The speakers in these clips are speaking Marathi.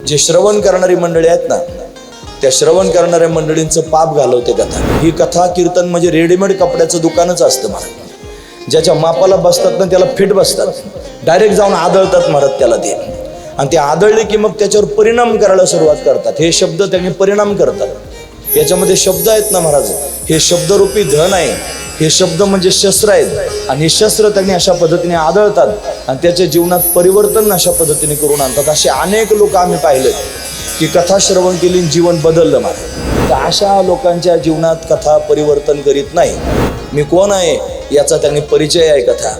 जे श्रवण करणारी मंडळी आहेत ना, त्या श्रवण करणाऱ्या मंडळींचं पाप घालवते कथा. ही कथा कीर्तन म्हणजे रेडीमेड कपड्याचं दुकानच असतं महाराज. ज्याच्या मापाला बसतात ना त्याला फिट बसतात, डायरेक्ट जाऊन आदळतात महाराज त्याला ते. आणि ते आदळले की मग त्याच्यावर परिणाम करायला सुरुवात करतात. हे शब्द त्यांनी परिणाम करतात. याच्यामध्ये शब्द आहेत ना महाराज, हे शब्दरूपी धन आहे. हे शब्द म्हणजे शस्त्र आहेत आणि हे शस्त्र त्यांनी अशा पद्धतीने आदळतात आणि त्याच्या जीवनात परिवर्तन अशा पद्धतीने करून आणतात. असे अनेक लोक आम्ही पाहिले की कथा श्रवण केली, जीवन बदललं माझं. तर अशा लोकांच्या जीवनात कथा परिवर्तन करीत नाही. मी कोण आहे याचा त्यांनी परिचय आहे कथा.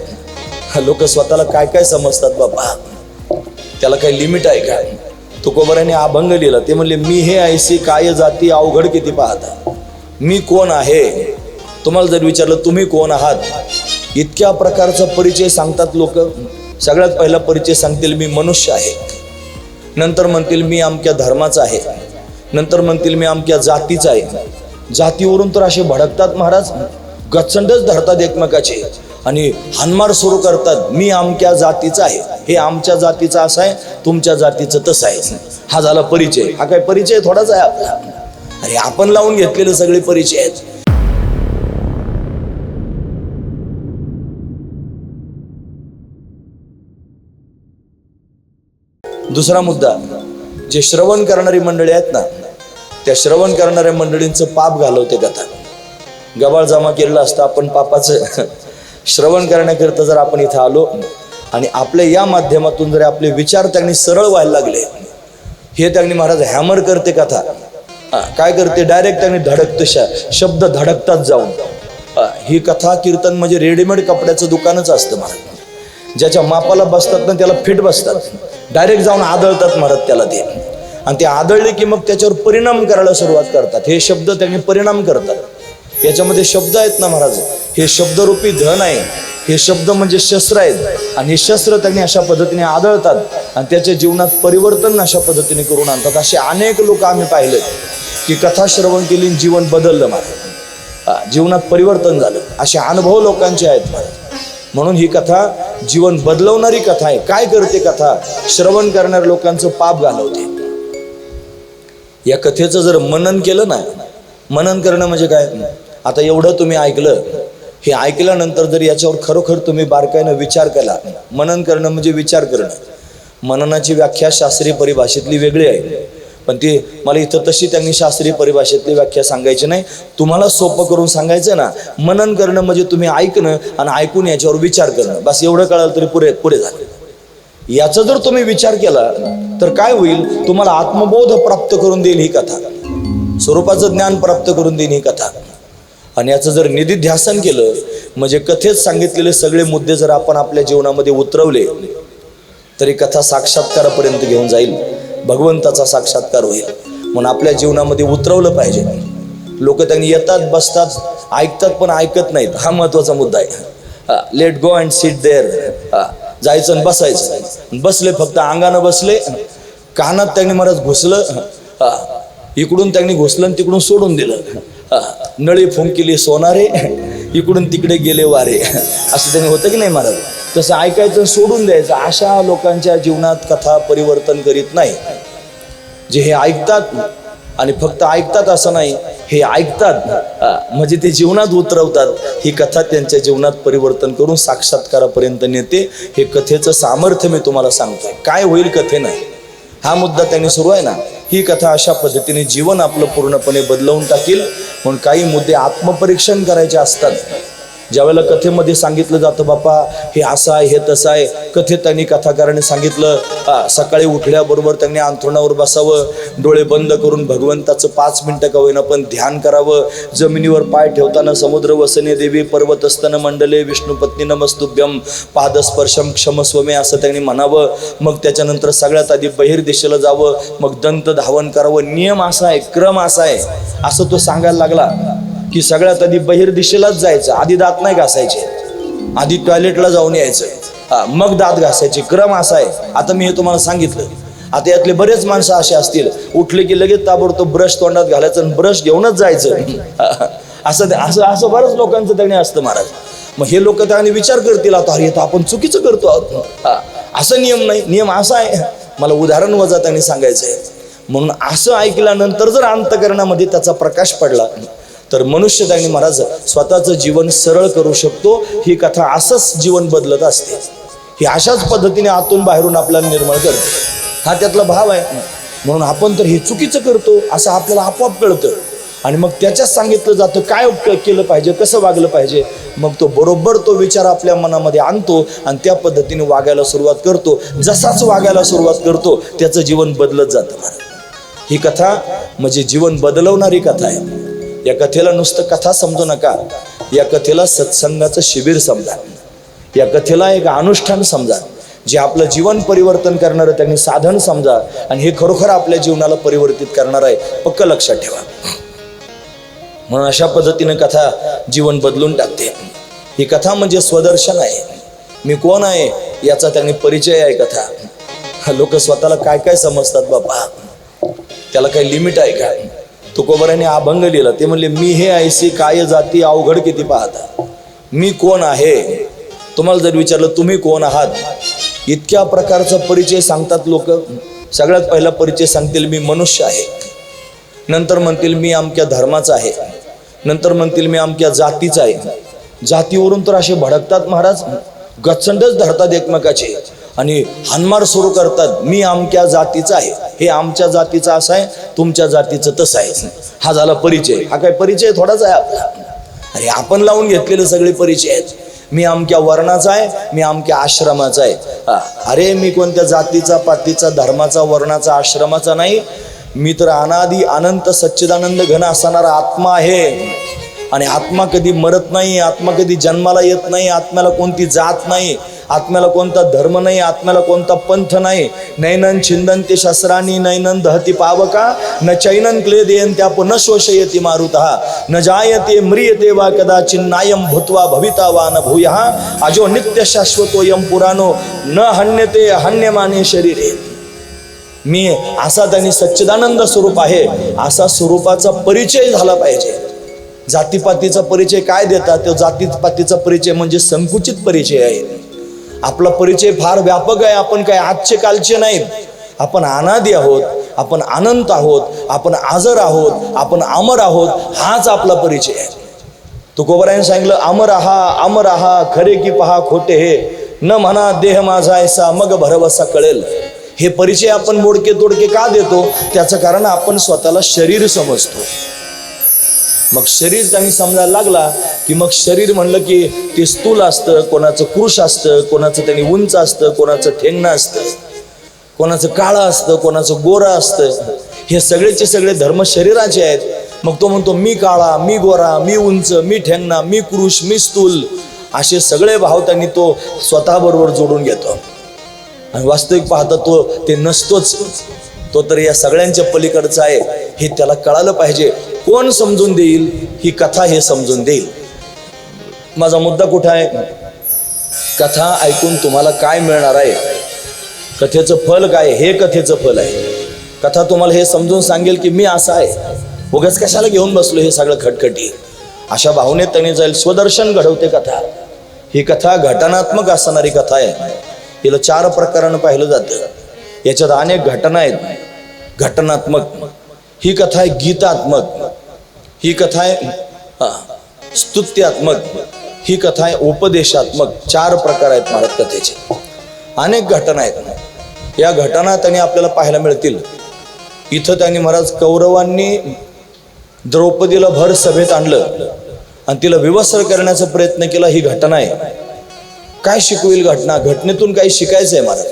लोक स्वतःला काय काय समजतात बाबा, त्याला काही लिमिट आहे का? तुकोबारांनी अभंग लिहिला, ते म्हणले मी हे ऐसी काय जाती अवघड किती पाहता. मी कोण आहे, तुम्हाला जर विचारलं तुम्ही कोण आहात, इतक्या प्रकारचा परिचय सांगतात लोक. सगळ्यात पहिला परिचय सांगतील मी मनुष्य आहे, नंतर म्हणतील मी अमक्या धर्माचा आहे, नंतर म्हणतील मी अमक्या जातीचा आहे. जातीवरून तर असे भडकतात महाराज, गचंडच धरतात एकमेकाचे आणि हानमार सुरू करतात. मी अमक्या जातीचा आहे, हे आमच्या जातीचा असं आहे, तुमच्या जातीचं तसं आहे. हा झाला परिचय. हा काय परिचय थोडाच आहे आपला, अरे आपण लावून घेतलेले सगळे परिचय आहेत. दुसरा मुद्दा, जे श्रवण करणारी मंडळी आहेत ना, त्या श्रवण करणाऱ्या मंडळींचं पाप घालवते कथा. गबाळ जमा केलेलं असतं आपण पापाचं. श्रवण करण्याकरिता जर आपण इथं आलो आणि आपल्या या माध्यमातून जर आपले विचार त्यांनी सरळ व्हायला लागले, हे त्यांनी महाराज हॅमर करते कथा. काय करते, डायरेक्ट त्यांनी धडकते, शब्द धडकतात जाऊन. ही कथा कीर्तन म्हणजे रेडीमेड कपड्याचं दुकानच असतं महाराज. ज्याच्या मापाला बसतात ना त्याला फिट बसतात, डायरेक्ट जाऊन आदळतात महाराज त्याला ते. आणि ते आदळले की मग त्याच्यावर परिणाम करायला सुरुवात करतात. हे शब्द त्यांनी परिणाम करतात. याच्यामध्ये शब्द आहेत ना महाराज, हे शब्दरूपी धन आहे. हे शब्द म्हणजे शस्त्र आहेत आणि हे शस्त्र त्यांनी अशा पद्धतीने आदळतात आणि त्याच्या जीवनात परिवर्तन अशा पद्धतीने करून आणतात. असे अनेक लोक आम्ही पाहिले की कथा श्रवण केली, जीवन बदललं महाराज, जीवनात परिवर्तन झालं. असे अनुभव लोकांचे आहेत महाराज. म्हणून ही कथा जीवन बदलवणारी कथा आहे. काय करते कथा, श्रवण करणाऱ्या लोकांचं पाप घालवते. या कथेचं जर मनन केलं ना, मनन करणं म्हणजे काय, आता एवढं तुम्ही ऐकलं, हे ऐकल्यानंतर जर याच्यावर खरोखर तुम्ही बारकाईनं विचार केला, मनन करणं म्हणजे विचार करणं. मननाची व्याख्या शास्त्रीय परिभाषेतली वेगळी आहे, पण ती मला इथं तशी त्यांनी शास्त्रीय परिभाषेतली व्याख्या सांगायची नाही. तुम्हाला सोपं करून सांगायचं ना, मनन करणं म्हणजे तुम्ही ऐकणं आणि ऐकून याच्यावर विचार करणं, बस एवढं कळालं तरी पुढे झालं. याचा जर तुम्ही विचार केला तर काय होईल, तुम्हाला आत्मबोध प्राप्त करून देईल ही कथा, स्वरूपाचं ज्ञान प्राप्त करून देईल ही कथा. आणि याचं जर निधिध्यासन केलं म्हणजे कथेत सांगितलेले सगळे मुद्दे जर आपण आपल्या जीवनामध्ये उतरवले तरी कथा साक्षात्कारापर्यंत घेऊन जाईल, भगवंताचा साक्षात्कार होईल. म्हणून आपल्या जीवनामध्ये उतरवलं पाहिजे. लोक त्यांनी येतात, बसतात, ऐकतात पण ऐकत नाहीत. हा महत्वाचा मुद्दा आहे. Let go and sit there, जायचं आणि बसायचं. बसले, फक्त अंगानं बसले, कानात त्यांनी महाराज घुसलं, इकडून त्यांनी घुसलं आणि तिकडून सोडून दिलं. नळी फुंकिली सोनारे, इकडून तिकडे गेले वारे, असं त्यांनी होतं की नाही महाराज. तसं ऐकायचं सोडून द्यायचं. अशा लोकांच्या जीवनात कथा परिवर्तन करीत नाही. जे हे ऐकतात आणि फक्त ऐकतात असं नाही, हे ऐकतात म्हणजे ते जीवनात उतरवतात. ही कथा त्यांच्या जीवनात परिवर्तन करून साक्षात्कारापर्यंत नेते. हे कथेचं सामर्थ्य मी तुम्हाला सांगतोय. काय होईल कथेनं, हा मुद्दा त्यांनी सुरू आहे ना. ही कथा अशा पद्धतीने जीवन आपलं पूर्णपणे बदलवून टाकील. म्हणून काही मुद्दे आत्मपरीक्षण करायचे असतात. ज्यावेळेला कथेमध्ये सांगितलं जातं बापा हे असं आहे, हे तसं आहे, कथेत त्यांनी कथाकाराने सांगितलं सकाळी उठल्याबरोबर त्यांनी अंथरुणावर बसावं, डोळे बंद करून भगवंताचं 5 मिनिटं का होईना पण ध्यान करावं. जमिनीवर पाय ठेवताना समुद्र वसने देवी पर्वतस्तन मंडले विष्णुपत्नी नमस्तुभ्यम पादस्पर्शम क्षमस्वमे असं त्यांनी म्हणावं. मग त्याच्यानंतर सगळ्यात आधी बहिर्दिशेला जावं, मग दंत धावन करावं. नियम असा आहे, क्रम असा आहे, असं तो सांगायला लागला की सगळ्यात आधी बहिर्दिशेलाच जायचं. आधी दात नाही घासायचे, आधी टॉयलेटला जाऊन यायचं, मग दात घासायचे. क्रम असा आहे. आता मी हे तुम्हाला सांगितलं. आता यातले बरेच माणसं असे असतील, उठले की लगेच ताबडतोब ब्रश तोंडात घालायचं आणि ब्रश घेऊनच जायचं. असं असं असं बरंच लोकांचं त्याने असतं महाराज. मग हे लोक त्याने विचार करतील, आता अरे आपण चुकीचं करतो आहोत. असं नियम नाही, नियम असा आहे. मला उदाहरण वजा त्यांनी सांगायचं आहे. म्हणून असं ऐकल्यानंतर जर अंतःकरणामध्ये त्याचा प्रकाश पडला तर मनुष्य त्यांनी महाराज स्वतःचं जीवन सरळ करू शकतो. ही कथा असंच जीवन बदलत असते. ही अशाच पद्धतीने आतून बाहेरून आपल्याला निर्मळ करते. हा त्यातला भाव आहे. म्हणून आपण तर हे चुकीचं करतो असं आपल्याला आपोआप कळतं आणि मग त्याच्याच सांगितलं जातं काय केलं पाहिजे, कसं वागलं पाहिजे. मग तो बरोबर तो विचार आपल्या मनामध्ये आणतो आणि त्या पद्धतीने वागायला सुरुवात करतो. जसाच वागायला सुरुवात करतो त्याचं जीवन बदलत जातं महाराज. ही कथा म्हणजे जीवन बदलवणारी कथा आहे. या कथेला नुसतं कथा समजू नका. या कथेला सत्संगाचं शिबिर समजा. या कथेला एक अनुष्ठान समजा, जे आपलं जीवन परिवर्तन करणारं त्यांनी साधन समजा आणि हे खरोखर आपल्या जीवनाला परिवर्तित करणार आहे. पक्क लक्षात ठेवा. म्हणून अशा पद्धतीने कथा जीवन बदलून टाकते. ही कथा म्हणजे स्वदर्शन आहे. मी कोण आहे याचा त्यांनी परिचय आहे कथा. लोक स्वतःला काय काय समजतात बाबा, त्याला काही लिमिट आहे का? तुकोबारांनी अभंग लिहिला. ते म्हणले मी हे ऐसी काय जाती अवघड किती पाहता. मी कोण आहे, तुम्हाला जर विचारलं तुम्ही कोण आहात, इतक्या प्रकारचा परिचय सांगतात लोक. सगळ्यात पहिला परिचय सांगतील मी मनुष्य आहे, नंतर म्हणतील मी अमक्या धर्माचा आहे, नंतर म्हणतील मी अमक्या जातीचा आहे. जातीवरून तर असे भडकतात महाराज, गचंडच धरतात एकमेकाचे आणि हानमार सुरू करतात. मी अमक्या जातीचा आहे, हे आमच्या जातीचं असं आहे, तुमच्या जातीचं तसं आहे. हा झाला परिचय. हा काय परिचय थोडाच आहे आपला. अरे आपण लावून घेतलेले सगळे परिचय आहेत. मी अमक्या वर्णाचा आहे, मी अमक्या आश्रमाचा आहे. अरे मी कोणत्या जातीचा, पातीचा, धर्माचा, वर्णाचा, आश्रमाचा नाही. मी तर अनादी अनंत सच्चिदानंद घन असणारा आत्मा आहे. आणि आत्मा कधी मरत नाही, आत्मा कधी जन्माला येत नाही. आत्म्याला कोणती जात नाही, आत्म्याला कोणता धर्म नाही, आत्म्याला कोणता पंथ नाही. नैनन छिंदन्ति शस्त्राणी नैनन दहती पावका न चैनन क्लेदयन त्याप न शोषयति मारुतः न जायते म्रियते वा कदाचिन्नायम भूत्वा भविता वा न भूयः अजो नित्य शाश्वतोयम पुराणो न हन्यते हन्यमाने शरीरे. मी असा त्यांनी सच्चिदानंद स्वरूप आहे, असा स्वरूपाचा परिचय झाला पाहिजे. जातीपातीचा परिचय काय देतात? तो जातीपातीचा परिचय म्हणजे संकुचित परिचय आहे. आपला परिचय फार व्यापक आहे. आपण काय आजचे कालचे नाहीत. आपण अनादी आहोत, आपण अनंत आहोत, आपण आजर आहोत, आपण अमर आहोत. हाच आपला परिचय आहे. तुकोबारायांनी सांगितलं अमर आहा खरे की पहा खोटे हे न म्हणा देह माझा ऐसा मग भरवसा कळेल. हे परिचय आपण मोडके तोडके का देतो? त्याचं कारण आपण स्वतःला शरीर समजतो. मग शरीर त्यांनी समजायला लागला की मग शरीर म्हणलं की ते स्थूल असतं, कोणाचं कृश असतं, कोणाचं त्यांनी उंच असतं, कोणाचं ठेंगणं असतं, कोणाचं काळं असतं, कोणाचं गोरा असतं. हे सगळेचे सगळे धर्म शरीराचे आहेत. मग तो म्हणतो मी काळा, मी गोरा, मी उंच, मी ठेंगणा, मी कृश, मी स्थूल, असे सगळे भाव त्यांनी तो स्वतःबरोबर जोडून घेतो. आणि वास्तविक पाहता तो ते नसतोच. तो तर या सगळ्यांच्या पलीकडचा आहे. हे त्याला कळालं पाहिजे. कोण समजून देईल? ही कथा हे समजून देईल. माझा मुद्दा कुठं आहे? कथा ऐकून तुम्हाला काय मिळणार आहे? कथेचं फल काय? हे कथेचं फल आहे. कथा तुम्हाला हे समजून सांगेल की मी असा आहे, उगाच कशाला घेऊन बसलो हे सगळं खटखटी, अशा भावनेत त्यांनी जाईल. स्वदर्शन घडवते कथा. ही कथा घटनात्मक असणारी कथा आहे. हिला 4 प्रकारानं पाहिलं जातं. याच्यात अनेक घटना आहेत. घटनात्मक ही कथा आहे, गीतात्मक ही कथा आहे, स्तुत्यात्मक ही कथा आहे, उपदेशात्मक. 4 प्रकार आहेत महाराज कथेचे. अनेक घटना आहेत. या घटना त्यांनी आपल्याला पाहायला मिळतील. इथं त्यांनी महाराज कौरवांनी द्रौपदीला भर सभेत आणलं आणि तिला विवस्त्र करण्याचा प्रयत्न केला. ही घटना आहे. काय शिकवेल घटना? घटनेतून काही शिकायचं आहे महाराज.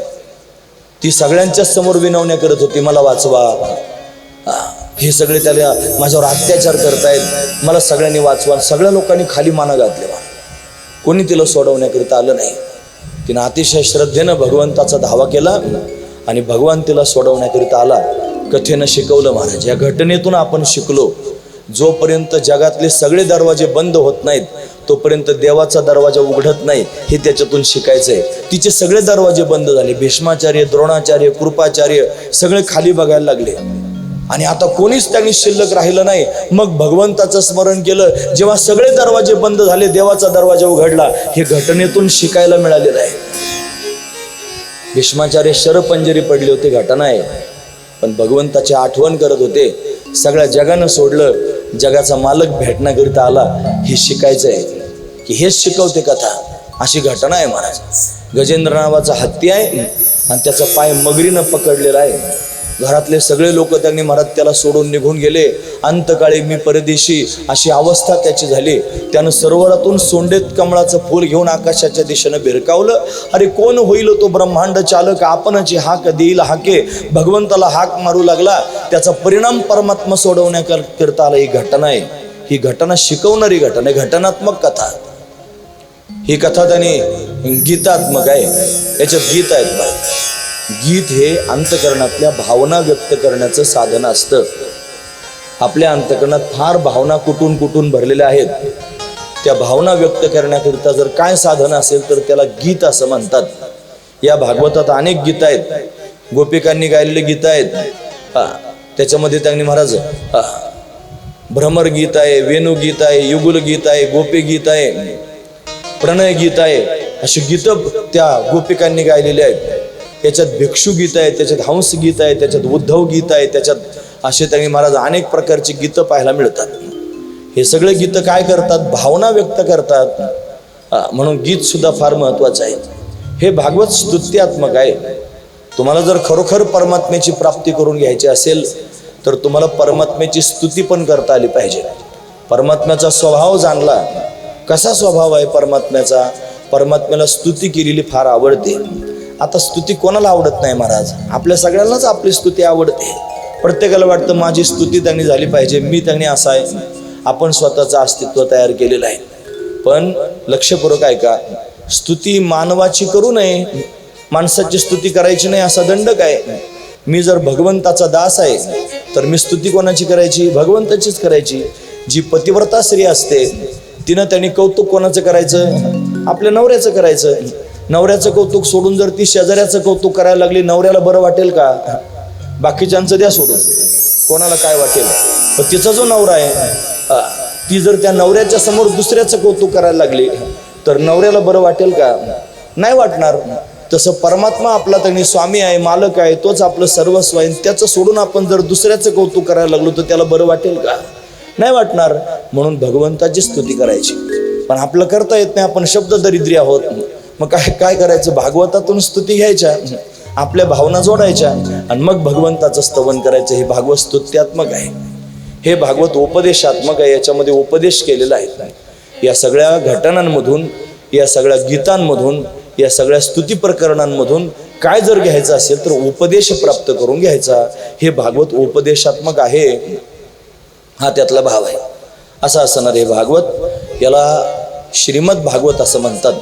ती सगळ्यांच्या समोर विनवण्या करत होती, मला वाचवा, हे सगळे त्याला माझ्यावर अत्याचार करतायत, मला सगळ्यांनी वाचवा. सगळ्या लोकांनी खाली माना घातले. कोणी तिला सोडवण्याकरिता आलं नाही. तिनं अतिशय श्रद्धेनं भगवंताचा धावा केला आणि भगवान तिला सोडवण्याकरिता आला. कथेनं शिकवलं महाराज. या घटनेतून आपण शिकलो, जोपर्यंत जगातले सगळे दरवाजे बंद होत नाहीत तोपर्यंत देवाचा दरवाजा उघडत नाही. हे त्याच्यातून शिकायचंय. तिचे सगळे दरवाजे बंद झाले. भीष्माचार्य, द्रोणाचार्य, कृपाचार्य सगळे खाली बघायला लागले आणि आता कोणीच त्यांनी शिल्लक राहिलं नाही. मग भगवंताचं स्मरण केलं. जेव्हा सगळे दरवाजे बंद झाले, देवाचा दरवाजा उघडला. हे घटनेतून शिकायला मिळालेलं आहे. भीष्माचार्य शरपंजरी पडले होते, घटना आहे. पण भगवंताची आठवण करत होते. सगळ्या जगानं सोडलं, जगाचा मालक भेटण्याकरिता आला. हे शिकायचं आहे की हेच शिकवते कथा. अशी घटना आहे महाराज. गजेंद्र नावाचा हत्ती आहे आणि त्याचा पाय मगरीनं पकडलेला आहे. घरातले सगळे लोक त्यांनी महाराज त्याला सोडून निघून गेले. अंतकाळी मी परदेशी अशी अवस्था त्याची झाली. त्यानं सरोवरातून सोंडेत कमळाचं फूल घेऊन आकाशाच्या दिशेनं भिरकावलं. अरे कोण होईल तो ब्रह्मांड चालक, आपणची हाक देईल हाके. भगवंताला हाक मारू लागला. त्याचा परिणाम परमात्मा सोडवण्याकरता आला. ही घटना आहे. ही घटना शिकवणारी घटना आहे, घटनात्मक कथा. ही कथा त्याने गीतात्मक आहे. याच्यात गीत आहेत. गीत हे अंतकरणातल्या भावना व्यक्त करण्याचं साधन असतं. आपल्या अंतकरणात फार भावना कुठून कुठून भरलेल्या आहेत. त्या भावना व्यक्त करण्याकरिता जर काय साधन असेल तर त्याला गीत असं म्हणतात. या भागवतात अनेक गीत आहेत. गोपिकांनी गायलेले गीत आहेत. त्याच्यामध्ये त्यांनी महाराज भ्रमर गीत आहे, वेणुगीत आहे, युगुल गीत आहे, गोपी गीत आहे, प्रणय गीत आहे. अशी गीतं त्या गोपिकांनी गायलेली आहेत. त्याच्यात भिक्षू गीत आहे, त्याच्यात हंस गीत आहे, त्याच्यात उद्धव गीत आहे, त्याच्यात असे त्यांनी महाराज अनेक प्रकारची गीतं पाहायला मिळतात. हे सगळे गीतं काय करतात? भावना व्यक्त करतात. म्हणून गीत सुद्धा फार महत्वाचं आहे. हे भागवत स्तुत्यात्मक आहे. तुम्हाला जर खरोखर परमात्म्याची प्राप्ती करून घ्यायची असेल तर तुम्हाला परमात्म्याची स्तुती पण करता आली पाहिजे. परमात्म्याचा स्वभाव जाणला. कसा स्वभाव आहे परमात्म्याचा? परमात्म्याला स्तुती केलेली फार आवडते. आता स्तुती कोणाला आवडत नाही महाराज? आपल्या सगळ्यांनाच आपली स्तुती आवडते. प्रत्येकाला वाटतं माझी स्तुती त्यांनी झाली पाहिजे, मी त्यांनी असा आहे. आपण स्वतःचं अस्तित्व तयार केलेलं आहे. पण लक्षपूर्वक ऐका, स्तुती मानवाची करू नये. माणसाची स्तुती करायची नाही असा दंडक आहे. मी जर भगवंताचा दास आहे तर मी स्तुती कोणाची करायची? भगवंताचीच करायची. जी पतिव्रता स्त्री असते तिनं त्यांनी कौतुक कोणाचं करायचं? आपल्या नवऱ्याचं करायचं. नवऱ्याचं कौतुक सोडून जर ती शेजाऱ्याचं कौतुक करायला लागली, नवऱ्याला बरं वाटेल का? बाकीच्यांचं द्या सोडून, कोणाला काय वाटेल. पण तिचा जो नवरा आहे ती जर त्या नवऱ्याच्या समोर दुसऱ्याचं कौतुक करायला लागली तर नवऱ्याला बरं वाटेल का? नाही वाटणार. तसं परमात्मा आपला त्यांनी स्वामी आहे, मालक आहे, तोच आपलं सर्वस्व आहे. त्याचं सोडून आपण जर दुसऱ्याचं कौतुक करायला लागलो तर त्याला बरं वाटेल का? नाही वाटणार. म्हणून भगवंताची स्तुती करायची. पण आपलं करता येत नाही, आपण शब्द दरिद्री आहोत. मग काय करायचं? भागवतातून स्तुती घ्यायच्या, आपल्या भावना जोडायच्या आणि मग भगवंताचं स्तवन करायचं. हे भागवत स्तुत्यात्मक आहे. हे भागवत उपदेशात्मक आहे. याच्यामध्ये उपदेश केलेला आहे. या सगळ्या घटनांमधून, या सगळ्या गीतांमधून, या सगळ्या स्तुती प्रकरणांमधून काय जर घ्यायचं असेल तर उपदेश प्राप्त करून घ्यायचा. हे भागवत उपदेशात्मक आहे. हा त्यातला भाव आहे. असं असणार हे भागवत. याला श्रीमद भागवत असं म्हणतात.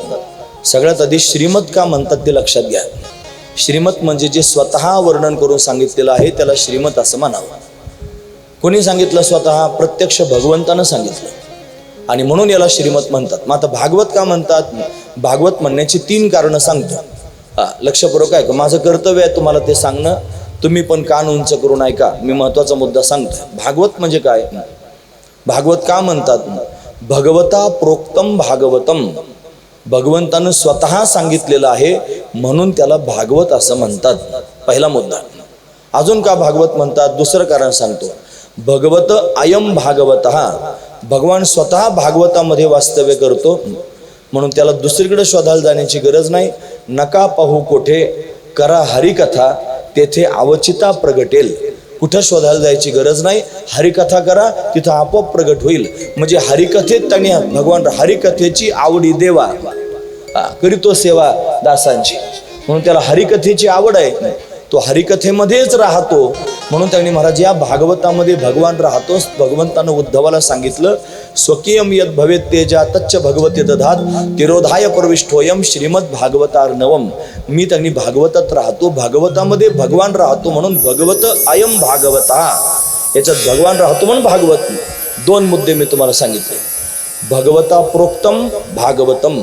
सगळ्यात आधी श्रीमद का म्हणतात ते लक्षात घ्या. श्रीमद म्हणजे जे स्वतः वर्णन करून सांगितलेलं आहे त्याला श्रीमद असं म्हणावं. कोणी सांगितलं? स्वतः प्रत्यक्ष भगवंतानं सांगितलं आणि म्हणून याला श्रीमद म्हणतात. मग आता भागवत का म्हणतात? भागवत म्हणण्याची 3 कारणं सांगतो. लक्षपूर्वक ऐका. माझं कर्तव्य आहे तुम्हाला ते सांगणं. तुम्ही पण कान उंच करून ऐका. मी महत्वाचा मुद्दा सांगतो. भागवत म्हणजे काय? भागवत का म्हणतात? भगवता प्रोक्तम भागवतम. भगवंतानं स्वतः सांगितलेलं आहे म्हणून त्याला भागवत असं म्हणतात. पहिला मुद्दा. अजून का भागवत म्हणतात? दुसरं कारण सांगतो. भगवत अयम भागवतः. भगवान स्वतः भागवतामध्ये वास्तव्य करतो म्हणून त्याला दुसरीकडे शोधायला जाण्याची गरज नाही. नका पाहू कोठे, करा हरिकथा, तेथे अवचिता प्रगटेल. कुठं शोधायला जायची गरज नाही. हरिकथा करा, तिथं आपोआप प्रगट होईल. म्हणजे हरिकथेत त्यांनी भगवान हरिकथेची आवडी देवा करीतो सेवा दासांची, म्हणून त्याला हरिकथेची आवड आहे. तो हरिकथेमध्येच राहतो म्हणून त्यांनी महाराज या भागवतामध्ये भगवान राहतोच. भगवंतानं उद्धवाला सांगितलं स्वकीयम यद भवेत तेजा तच्च भगवते दधात तिरोधाय प्रविष्टोयम श्रीमद भागवतार्णवम. मी त्यांनी भागवतात राहतो, भागवतामध्ये भगवान राहतो म्हणून भगवत अयम भागवता. याच्यात भगवान राहतो म्हणून भागवत. 2 मुद्दे मी तुम्हाला सांगितले. भगवता प्रोक्तम भागवतम,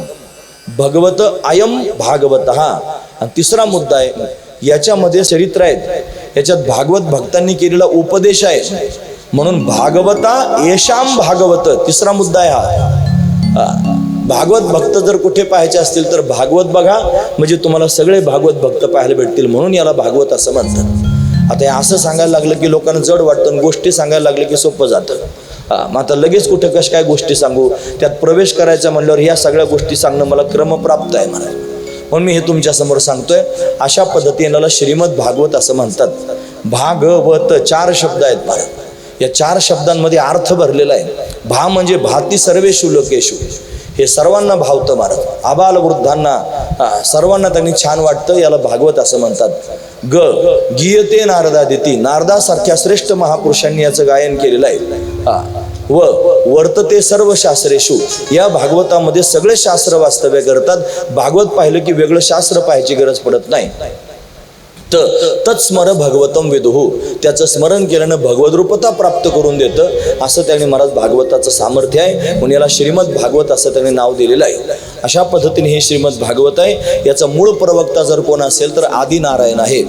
भगवत अयम भागवतः. आणि तिसरा मुद्दा आहे याच्यामध्ये चरित्र आहेत. याच्यात भागवत भक्तांनी केलेला उपदेश आहे म्हणून भागवता येशाम भागवत. तिसरा मुद्दा आहे हा. भागवत भक्त जर कुठे पाहायचे असतील तर भागवत बघा, म्हणजे तुम्हाला सगळे भागवत भक्त पाहायला भेटतील, म्हणून याला भागवत असं म्हणतात. आता हे असं सांगायला लागलं की लोकांना जड वाटतं, गोष्टी सांगायला लागलं की सोपं जातं. मग आता लगेच कुठं कशा काय गोष्टी सांगू, त्यात प्रवेश करायचा म्हणल्यावर ह्या सगळ्या गोष्टी सांगणं मला क्रमप्राप्त आहे मला, म्हणून मी हे तुमच्या समोर सांगतोय. अशा पद्धतीने श्रीमद भागवत असं म्हणतात. भागवत 4 शब्द आहेत महाराज. या 4 शब्दांमध्ये अर्थ भरलेला आहे. भा म्हणजे भाती सर्वेषु लोकेषु, हे सर्वांना भावतं महाराज, आबाल वृद्धांना सर्वांना त्यांनी छान वाटतं, याला भागवत असं म्हणतात. ग गीयते नारदादिती, नारदासारख्या श्रेष्ठ महापुरुषांनी याचं गायन केलेलं आहे. व वर्तते सर्व शास्त्रेषु, या भागवतामध्ये सगळे शास्त्र वास्तव्य करतात. भागवत पाहिलं की वेगळं शास्त्र पाहायची गरज पडत नाही. तत्स्मर भगवतम विदुहु, त्याचं स्मरण केल्यानं भगवद्रूपता प्राप्त करून देतं, असं त्यांनी महाराज भागवताचं सामर्थ्य आहे, म्हणून याला श्रीमद भागवत असं त्यांनी नाव दिलेलं आहे. अशा पद्धतीने हे श्रीमद भागवत आहे. याचा मूळ प्रवक्ता जर कोण असेल तर आदिनारायण आहे.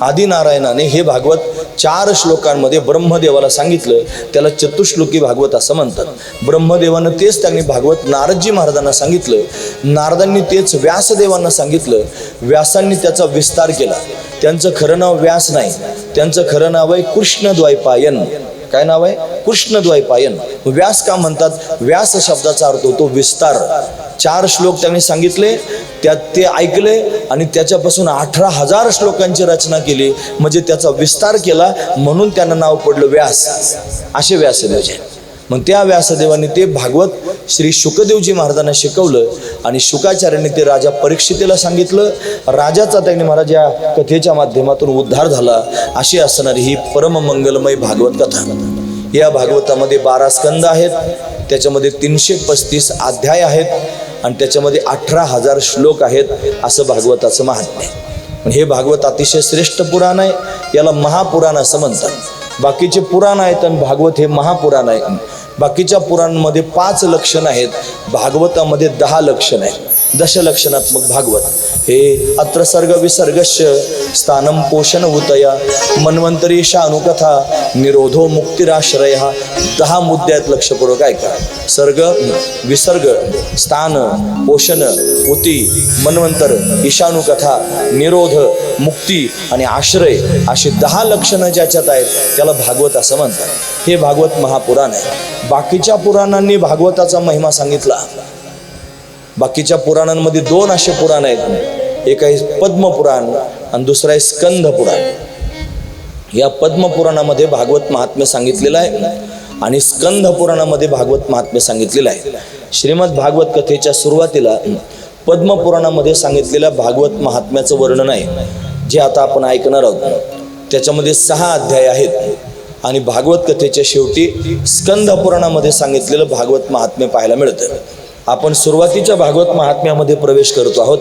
आदिनारायणाने हे भागवत 4 श्लोकांमध्ये ब्रह्मदेवाला सांगितलं, त्याला चतुश्लोकी भागवत असं म्हणतात. ब्रह्मदेवानं तेच त्यांनी भागवत नारदजी महाराजांना सांगितलं, नारदांनी तेच व्यासदेवांना सांगितलं, व्यासांनी त्याचा विस्तार केला. त्यांचं खरं नाव व्यास नाही, त्यांचं खरं नाव आहे कृष्णद्वैपायन. काय नाव आहे? कृष्णद्वैपायन. व्यास का म्हणतात? व्यास शब्दाचा अर्थ होतो विस्तार. 4 श्लोक त्यांनी सांगितले, त्यात ते ऐकले आणि त्याच्यापासून 18,000 श्लोकांची रचना केली, म्हणजे त्याचा विस्तार केला, म्हणून त्यांना नाव पडलं व्यास. असे व्यासदेव जे, मग त्या व्यासदेवांनी ते भागवत श्री शुकदेवजी महाराजांना शिकवलं आणि शुकाचार्यांनी ते राजा परीक्षितीला सांगितलं. राजाचा त्यांनी महाराज या कथेच्या माध्यमातून उद्धार झाला. अशी असणारी ही परम मंगलमय भागवत कथा. या भागवतामध्ये 12 स्कंद आहेत, त्याच्यामध्ये 335 अध्याय आहेत आणि त्याच्यामध्ये 18,000 श्लोक आहेत. असं भागवताचं महात्म्य आहे. हे भागवत अतिशय श्रेष्ठ पुराण आहे, याला महापुराण असं म्हणतात. बाकीचे पुराण आहेत आणि भागवत हे महापुराण आहे. बाकीच्या पुराणांमध्ये 5 लक्षण आहेत, भागवतामध्ये 10 लक्षण आहेत. दशलक्षणात्मक भागवत हे अत्र सर्ग विसर्गस्य स्थानम पोषण उतया मन्वंतरी शानुकथा निरोधो मुक्तिराश्रय. 10 मुद्दे आहेत, लक्षपूर्वक ऐका. सर्ग, विसर्ग, स्थान, पोषण, उती, मन्वंतर, ईशानुकथा, निरोध, मुक्ती आणि आश्रय, अशी 10 लक्षणं ज्याच्यात आहेत त्याला भागवत असं म्हणतात. हे भागवत महापुराण आहे. बाकीच्या पुराणांनी भागवताचा महिमा सांगितला. बाकीच्या पुराणांमध्ये 2 असे पुराण आहेत, एक आहे पद्मपुराण आणि दुसरं आहे स्कंद पुराण. या पद्मपुराणामध्ये भागवत महात्म्य सांगितलेलं आहे आणि स्कंद पुराणामध्ये भागवत महात्म्य सांगितलेलं आहे. श्रीमद भागवत कथेच्या सुरुवातीला पद्मपुराणामध्ये सांगितलेल्या भागवत महात्म्याचं वर्णन आहे, जे आता आपण ऐकणार आहोत. त्याच्यामध्ये 6 अध्याय आहेत आणि भागवत कथेच्या शेवटी स्कंद पुराणामध्ये सांगितलेलं भागवत महात्म्य पाहायला मिळतं. आपण सुरुवातीच्या भागवत महात्म्यामध्ये प्रवेश करतो आहोत.